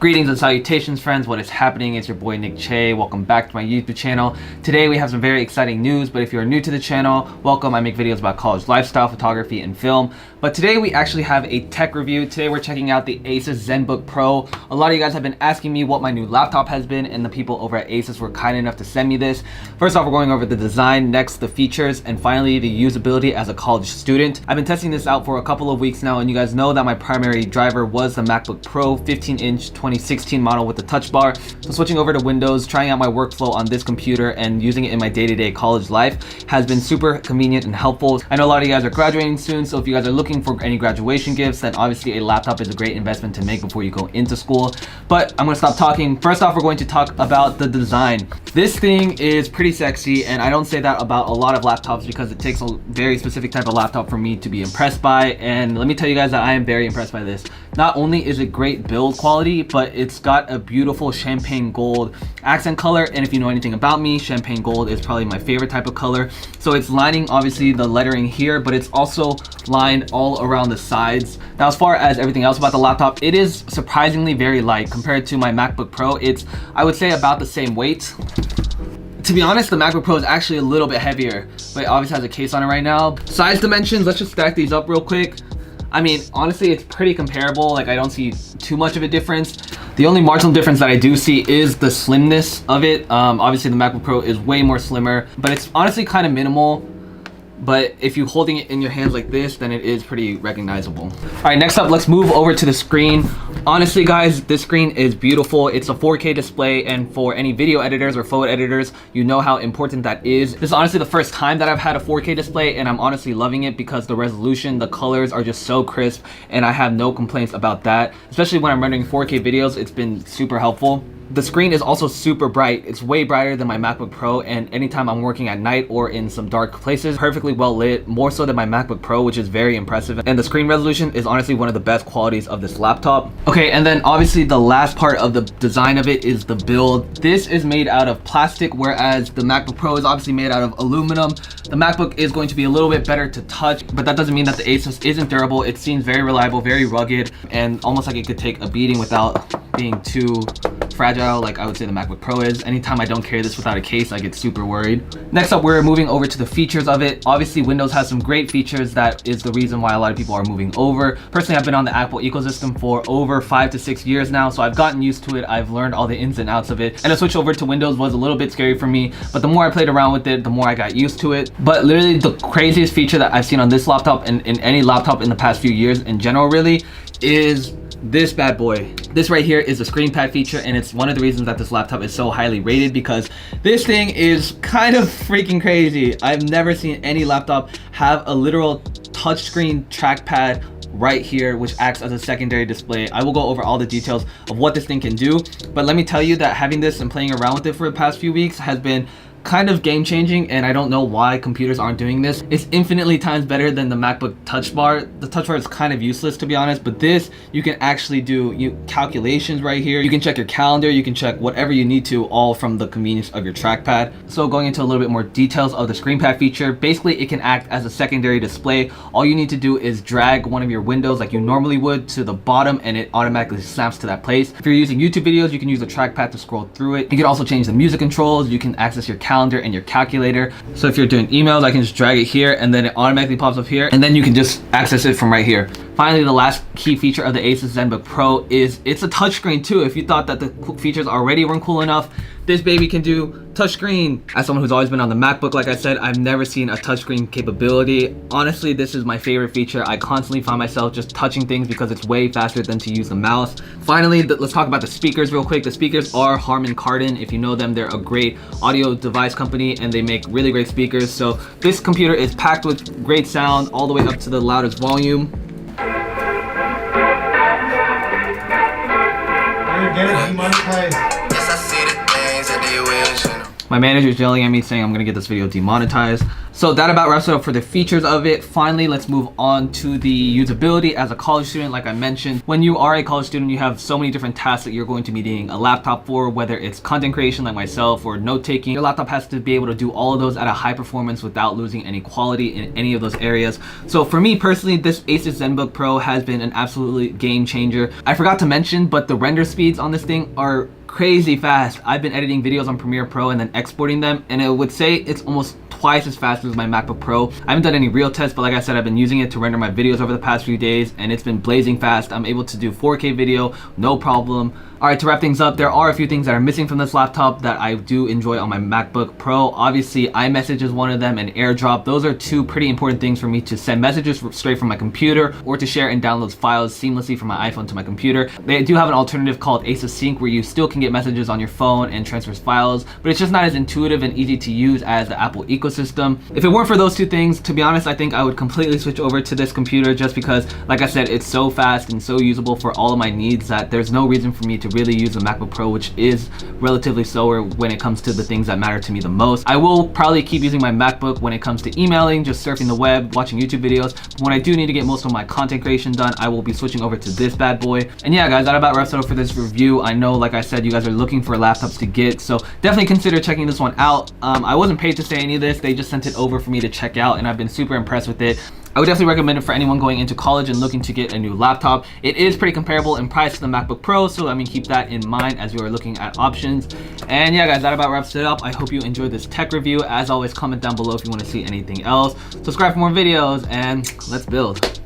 Greetings and salutations, friends. What is happening? It's your boy Nick Che. Welcome back to my YouTube channel. Today we have some very exciting news, but if you're new to the channel, welcome. I make videos about college lifestyle, photography, and film. But today we actually have a tech review. Today we're checking out the Asus Zenbook Pro. A lot of you guys have been asking me what my new laptop has been, and the people over at Asus were kind enough to send me this. First off, we're going over the design, next the features, and finally the usability as a college student. I've been testing this out for a couple of weeks now, and you guys know that my primary driver was the MacBook Pro 15-inch 2016 model with the touch bar. So switching over to Windows, trying out my workflow on this computer and using it in my day-to-day college life has been super convenient and helpful. I know a lot of you guys are graduating soon, so if you guys are looking for any graduation gifts, then obviously a laptop is a great investment to make before you go into school. But I'm gonna stop talking. First off, we're going to talk about the design. This thing is pretty sexy, and I don't say that about a lot of laptops because it takes a very specific type of laptop for me to be impressed by, and let me tell you guys that I am very impressed by this. Not only is it great build quality, but it's got a beautiful champagne gold accent color, and if you know anything about me, champagne gold is probably my favorite type of color. So it's lining obviously the lettering here, but it's also lined all around the sides. Now, as far as everything else about the laptop, it is surprisingly very light compared to my MacBook Pro. It's, I would say, about the same weight. To be honest, the MacBook Pro is actually a little bit heavier, but it obviously has a case on it right now. Size dimensions, let's just stack these up real quick. I mean, honestly, it's pretty comparable. Like, I don't see too much of a difference. The only marginal difference that I do see is the slimness of it. Obviously, the MacBook Pro is way more slimmer, but it's honestly kind of minimal. But if you're holding it in your hands like this, then it is pretty recognizable. All right, next up, let's move over to the screen. Honestly, guys, this screen is beautiful. It's a 4K display, and for any video editors or photo editors, you know how important that is. This is honestly the first time that I've had a 4K display, and I'm honestly loving it because the resolution, the colors are just so crisp, and I have no complaints about that. Especially when I'm rendering 4K videos, it's been super helpful. The screen is also super bright. It's way brighter than my MacBook Pro, and anytime I'm working at night or in some dark places, perfectly well lit, more so than my MacBook Pro, which is very impressive. And the screen resolution is honestly one of the best qualities of this laptop. Okay, and then obviously the last part of the design of it is the build. This is made out of plastic, whereas the MacBook Pro is obviously made out of aluminum. The MacBook is going to be a little bit better to touch, but that doesn't mean that the Asus isn't durable. It seems very reliable, very rugged, and almost like it could take a beating without being too fragile like I would say the MacBook Pro is. Anytime I don't carry this without a case, I get super worried. Next up, we're moving over to the features of it. Obviously, Windows has some great features. That is the reason why a lot of people are moving over. Personally, I've been on the Apple ecosystem for over 5 to 6 years now, so I've gotten used to it. I've learned all the ins and outs of it, and a switch over to Windows was a little bit scary for me, but the more I played around with it, the more I got used to it. But literally the craziest feature that I've seen on this laptop and in any laptop in the past few years in general really is this bad boy. This right here is a ScreenPad feature, and it's one of the reasons that this laptop is so highly rated because this thing is kind of freaking crazy. I've never seen any laptop have a literal touchscreen trackpad right here, which acts as a secondary display. I will go over all the details of what this thing can do, but let me tell you that having this and playing around with it for the past few weeks has been kind of game changing, and I don't know why computers aren't doing this. It's infinitely times better than the MacBook touch bar. The touch bar is kind of useless, to be honest, but this, you can actually do calculations right here. You can check your calendar, you can check whatever you need to, all from the convenience of your trackpad. So going into a little bit more details of the ScreenPad feature, basically it can act as a secondary display. All you need to do is drag one of your windows like you normally would to the bottom, and it automatically snaps to that place. If you're using YouTube videos, you can use the trackpad to scroll through it. You can also change the music controls. You can access your calendar and your calculator. So if you're doing emails, I can just drag it here, and then it automatically pops up here, and then you can just access it from right here. Finally, the last key feature of the Asus Zenbook Pro is it's a touchscreen too. If you thought that the features already weren't cool enough, this baby can do touchscreen. As someone who's always been on the MacBook, like I said, I've never seen a touchscreen capability. Honestly, this is my favorite feature. I constantly find myself just touching things because it's way faster than to use the mouse. Finally, let's talk about the speakers real quick. The speakers are Harman Kardon. If you know them, they're a great audio device company, and they make really great speakers. So this computer is packed with great sound all the way up to the loudest volume. My manager is yelling at me saying I'm gonna get this video demonetized. So that about wraps it up for the features of it. Finally, let's move on to the usability as a college student. Like I mentioned, when you are a college student, you have so many different tasks that you're going to be needing a laptop for, whether it's content creation like myself or note taking. Your laptop has to be able to do all of those at a high performance without losing any quality in any of those areas. So for me personally, this Asus Zenbook Pro has been an absolutely game changer. I forgot to mention, but the render speeds on this thing are crazy fast. I've been editing videos on Premiere Pro and then exporting them, and it would say it's almost twice as fast as my MacBook Pro. I haven't done any real tests, but like I said, I've been using it to render my videos over the past few days, and it's been blazing fast. I'm able to do 4K video, no problem. All right, to wrap things up, there are a few things that are missing from this laptop that I do enjoy on my MacBook Pro. Obviously, iMessage is one of them, and AirDrop. Those are two pretty important things for me to send messages straight from my computer or to share and download files seamlessly from my iPhone to my computer. They do have an alternative called Asus Sync where you still can get messages on your phone and transfers files, but it's just not as intuitive and easy to use as the Apple ecosystem. If it weren't for those two things, to be honest, I think I would completely switch over to this computer just because, like I said, it's so fast and so usable for all of my needs that there's no reason for me to really use a MacBook Pro, which is relatively slower when it comes to the things that matter to me the most. I will probably keep using my MacBook when it comes to emailing, just surfing the web, watching YouTube videos. But when I do need to get most of my content creation done, I will be switching over to this bad boy. And yeah, guys, that about wraps it up for this review. I know, like I said, you guys are looking for laptops to get, so definitely consider checking this one out. I wasn't paid to say any of this. They just sent it over for me to check out, and I've been super impressed with it. I would definitely recommend it for anyone going into college and looking to get a new laptop. It is pretty comparable in price to the MacBook Pro, so I mean, keep that in mind as you are looking at options. And yeah, guys, that about wraps it up. I hope you enjoyed this tech review. As always, comment down below if you want to see anything else. Subscribe for more videos, and let's build.